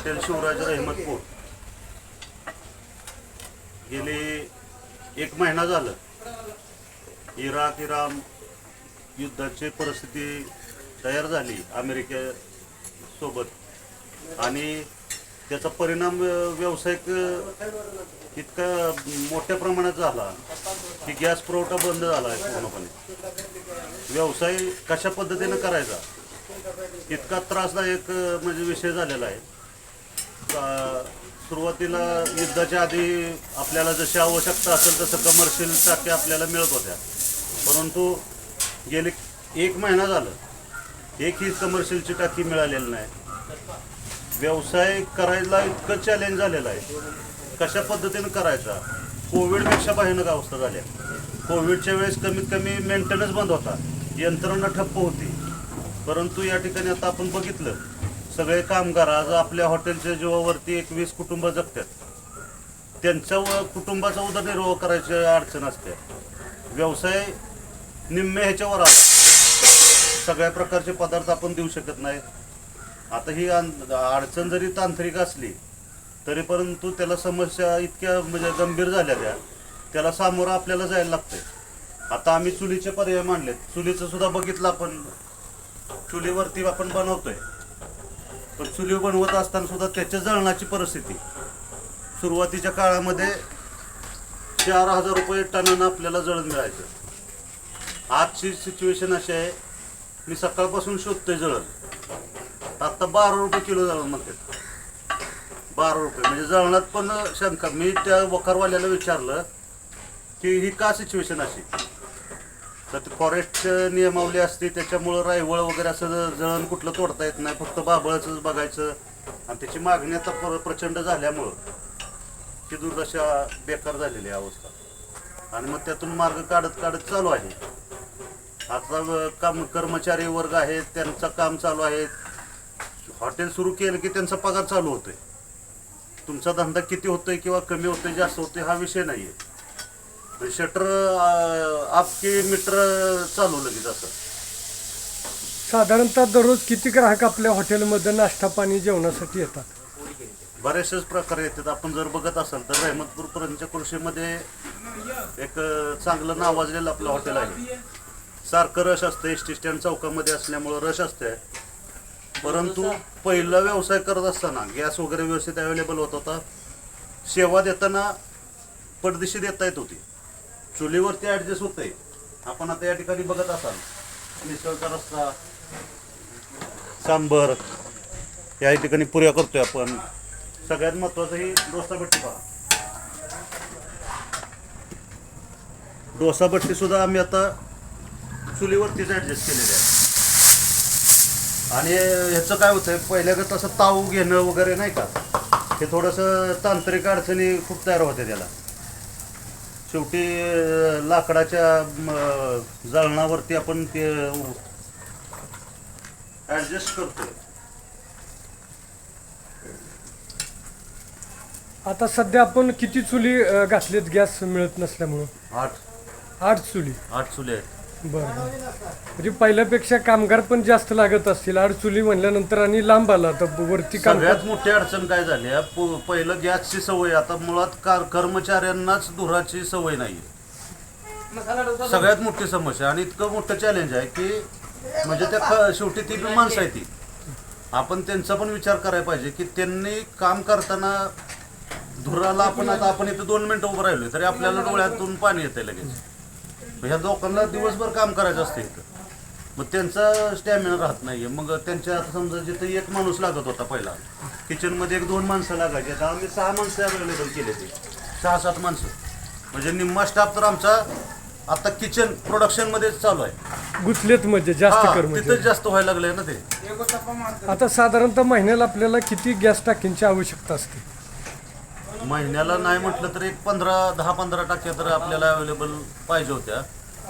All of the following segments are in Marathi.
हॉटेल शिवराज रहमतपूर गेले 1 महिना झालं इराण युद्धाची परिस्थिती तयार झाली अमेरिकेसोबत आणि त्याचा परिणाम व्यावसायिक इतका मोठ्या प्रमाणात झाला की गॅस पुरवठा बंद झाला आहे पूर्णपणे. व्यवसाय कशा पद्धतीनं करायचा इतका त्रासदायक म्हणजे विषय झालेला आहे. सुरुवातीला युद्धाच्या आधी आपल्याला जशी आवश्यकता असेल तसं कमर्शियल टाक्या आपल्याला मिळत होत्या, परंतु गेले 1 महिना झालं एकही कमर्शियलची टाकी मिळालेली नाही. व्यवसाय करायला इतकं चॅलेंज झालेलं आहे, कशा पद्धतीनं करायचा. कोविडपेक्षा भयानक अवस्था झाल्या. कोविडच्या वेळेस कमीत कमी मेंटेनन्स बंद होता, यंत्रणा ठप्प होती, परंतु या ठिकाणी आता आपण बघितलं सगळे कामगार आज आपल्या हॉटेलच्या जीवावरती 20 कुटुंब जगतात. त्यांच्या कुटुंबाचा उदरनिर्वाह करायची अडचण असते. व्यवसाय निम्मे ह्याच्यावर आला. सगळ्या प्रकारचे पदार्थ आपण देऊ शकत नाही. आता ही अडचण जरी तांत्रिक असली तरी परंतु त्याला समस्या इतक्या म्हणजे गंभीर झाल्या त्याला सामोरं आपल्याला जायला लागतंय. आता आम्ही चुलीचे पर्याय मांडलेत. चुलीचं सुद्धा बघितलं आपण, चुलीवरती आपण बनवतोय, पण चुली बनवत असताना सुद्धा त्याच्या जळणाची परिस्थिती सुरुवातीच्या काळामध्ये 4,000 रुपये टनानं आपल्याला जळण मिळायचं. आजची सिच्युएशन अशी आहे, मी सकाळपासून शोधतोय जळण, आता 12 रुपये किलो जळण म्हणतात. 12 रुपये म्हणजे जळणात पण शंका. मी त्या वखारवाल्याला विचारलं की ही का सिच्युएशन अशी, तर ते फॉरेस्ट नियमावली असते त्याच्यामुळं रायवळ वगैरे असं जळण कुठलं तोडता येत नाही, फक्त बाबळच बघायचं. आणि त्याची मागणी आता प्रचंड झाल्यामुळं ती दुर्दशा बेकार झालेली आहे अवस्था. आणि मग त्यातून मार्ग काढत चालू आहे. आता कर्मचारी वर्ग आहेत, त्यांचं काम चालू आहे. हॉटेल सुरू केलं की त्यांचा पगार चालू होतोय. तुमचा धंदा किती होतोय किंवा कमी होतोय जास्त होतोय हा विषय नाही आहे. शटर आपकी मीटर चालू लगेच असं. साधारणतः दररोज किती ग्राहक आपल्या हॉटेलमध्ये नाश्ता पाणी जेवणासाठी येतात? बरेचसेच प्रकार येतात. आपण जर बघत असाल तर रहमतपूर पंचक्रोशीमध्ये एक चांगलं नावाजलेलं आपलं हॉटेल आहे. सारखं रश असतं, एस टी स्टँड चौकामध्ये असल्यामुळं रश असते. परंतु पहिला व्यवसाय करत असताना गॅस वगैरे व्यवस्थित अवेलेबल होत होता. सेवा देताना पटदिशी देता येत होती. चुलीवरती ॲडजस्ट होतंय. आपण आता या ठिकाणी बघत असाल मिसळचा रस्ता, सांबर, या ठिकाणी पुऱ्या करतोय आपण. सगळ्यात महत्त्वाचं ही डोसा भट्टी पहा. डोसा भट्टी सुद्धा आम्ही आता चुलीवरतीच ॲडजस्ट केलेली आहे. आणि ह्याचं काय होतंय, पहिल्यागत असं ताव घेणं वगैरे नाही का, हे थोडंसं तांत्रिक अडचणी खूप तयार होते त्याला. शेवटी लाकडाच्या जळणावरती आपण ते ॲडजस्ट करतोय. आता सध्या आपण किती चुली घातलेत गॅस मिळत नसल्यामुळं? 8 चुली. 8 चुली आहेत. बरं. म्हणजे पहिल्यापेक्षा कामगार पण जास्त लागत असतील. 8 चुली म्हणल्यानंतर आणि लांब आला तर वरती काम. सगळ्यात मोठी अडचण काय झाली, पहिलं गॅसची सवय, आता मुळात कर्मचाऱ्यांनाच धुराची सवय नाही. सगळ्यात मोठी समस्या आणि इतकं मोठं चॅलेंज आहे की म्हणजे त्या शेवटी ती पण माणसं आहे ती. आपण त्यांचा पण विचार करायला पाहिजे की त्यांनी काम करताना धुराला आपण इथं 2 मिनिटं उभं राहिलो तरी आपल्याला डोळ्यातून पाणी येतंय लगेच. ह्या लोकांना दिवसभर काम करायचं असतं इथं, मग त्यांचा स्टॅमिना राहत नाहीये. मग त्यांच्या समजा जिथं 1 माणूस लागत होता पहिला किचनमध्ये 1-2 माणसं लागायची, आता आम्ही 6 माणसं अवेलेबल केले. ते 6-7 माणसं म्हणजे निम्मा स्टाफ तर आमचा आता किचन प्रोडक्शन मध्येच चालू आहे. गुंतलेत म्हणजे जास्त तिथंच जास्त व्हायला लागलंय ना ते. आता साधारणतः महिन्याला आपल्याला किती गॅस टाकींची आवश्यकता असते? महिन्याला नाही म्हटलं तर 10-15 टाक्या तर आपल्याला अवेलेबल पाहिजे होत्या.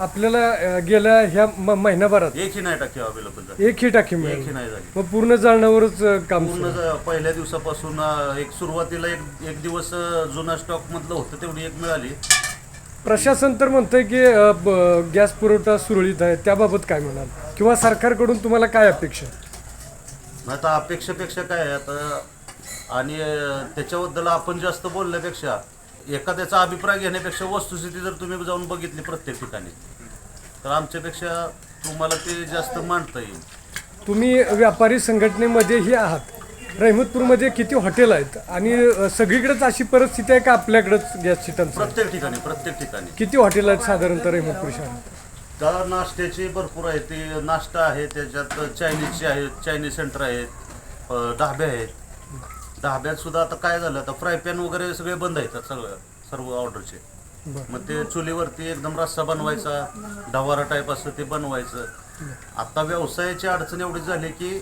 आपल्याला गेल्या ह्या महिन्याभरात एकही नाही टाकी अवेलेबल. एकही टाकी एकही मिळाली नाही झाली. मग पूर्ण जळणावरच काम. पूर्ण पहिल्या दिवसापासून सुरुवातीला एक दिवस जुना स्टॉक मधलं होतं तेवढी एक मिळाली. प्रशासन तर म्हणतंय की गॅस पुरवठा सुरळीत आहे, त्याबाबत काय म्हणाल? किंवा सरकारकडून तुम्हाला काय अपेक्षा? आता अपेक्षेपेक्षा काय आहे, आता आणि त्याच्याबद्दल आपण जास्त बोलण्यापेक्षा एखाद्याचा अभिप्राय घेण्यापेक्षा वस्तुस्थिती जर तुम्ही जाऊन बघितली प्रत्येक ठिकाणी तर आमच्यापेक्षा तुम्हाला ते जास्त मांडता येईल. तुम्ही व्यापारी संघटनेमध्येही आहात. रहमतपूरमध्ये किती हॉटेल आहेत आणि सगळीकडेच अशी परिस्थिती आहे का आपल्याकडेच गॅस शिटांचं? प्रत्येक ठिकाणी किती हॉटेल आहेत साधारणतः रहमतपूर शहरात? तर नाश्त्याचे भरपूर आहेत. ते नाश्ता आहे, त्याच्यात चायनीजचे आहेत, चायनीज सेंटर आहेत, ढाबे आहेत. ढाब्यात सुद्धा आता काय झालं, आता फ्राय पॅन वगैरे सगळे बंद आहेत सर्व ऑर्डरचे. मग ते चुलीवरती एकदम रस्सा बनवायचा, ढवारा टाईप असतं ते बनवायचं. आता व्यवसायाची अडचण एवढी झाली की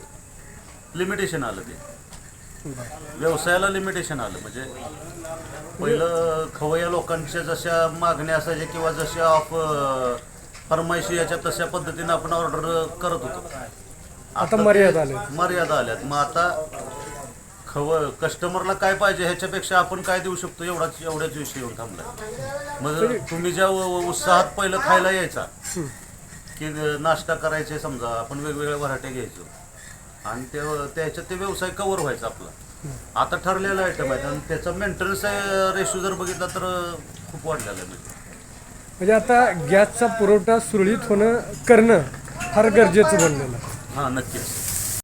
लिमिटेशन आलं. ते व्यवसायाला लिमिटेशन आलं. म्हणजे पहिलं खवय्या लोकांच्या जशा मागण्या असायच्या किंवा जशा फरमाईशी याच्या तशा पद्धतीने आपण ऑर्डर करत होतो. आता मर्यादा आल्यात. मग आता कस्टमरला काय पाहिजे ह्याच्यापेक्षा आपण काय देऊ शकतो एवढ्याच विषय येऊन थांबलाय. मग तुम्ही ज्या उत्साहात पहिलं खायला यायचा की नाश्ता करायचे, समजा आपण वेगवेगळ्या व्हरायटी घ्यायचो आणि त्याच्यात ते व्यवसाय कव्हर व्हायचा आपला. आता ठरलेला आयटम आहे आणि त्याचा मेंटेनन्स रेशो जर बघितला तर खूप वाढलेला आहे. म्हणजे आता गॅसचा पुरवठा सुरळीत करणं फार गरजेचं बनलेलं आहे. हां, नक्कीच.